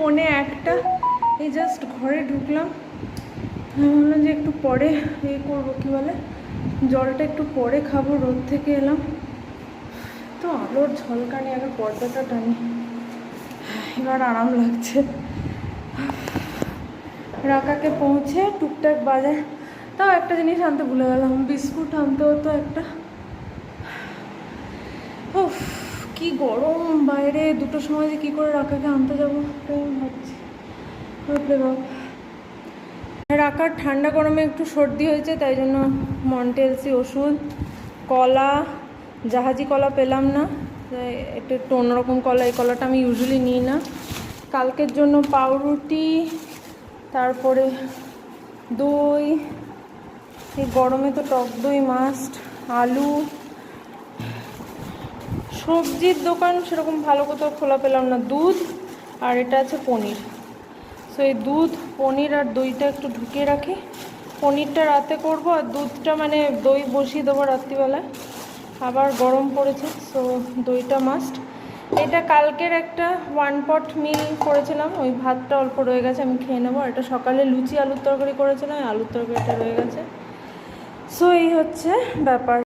1:45, এই জাস্ট ঘরে ঢুকলাম। আমি ভাবলাম যে একটু পরে করবো, কী বলে, জলটা একটু পরে খাবো, রোদ থেকে এলাম তো আলোর ঝলকানি, আগে পর্দাটা টানি, এবার আরাম লাগছে। রাকাকে পৌঁছে টুকটাক বাজার, তাও একটা জিনিস আনতে ভুলে গেলাম, বিস্কুট আনতে হতো একটা। উফ কি গরম বাইরে, 2টোর সময় যে কী করে রাকাকে আনতে যাবো তাই ভাবছি। রাকার ঠান্ডা গরমে একটু সর্দি হয়েছে, তাই জন্য মন্টেলসি ওষুধ, কলা, জাহাজি কলা পেলাম না, একটু অন্যরকম কলা, এই কলাটা আমি ইউজুয়ালি নিই না। কালকের জন্য পাউরুটি, তারপরে দই, এই গরমে তো টক দই মাস্ট, আলু। সবজির দোকান সেরকম ভালো কোথাও খোলা পেলাম না, দুধ আর এটা আছে পনির। সো এই দুধ, পনির আর দইটা একটু ঢুকিয়ে রাখি, পনিরটা রাতে করব আর দুধটা মানে দই বসিয়ে দেবো রাত্রিবেলায়, আবার গরম পড়েছে সো দইটা মাস্ট। এটা কালকের একটা 1 পট মিল করেছিলাম, ওই ভাতটা অল্প রয়ে গেছে, আমি খেয়ে নেবো। এটা সকালে লুচি আলুর তরকারি করেছিলাম, আলুর তরকারিটা রয়ে গেছে। সো এই হচ্ছে ব্যাপার।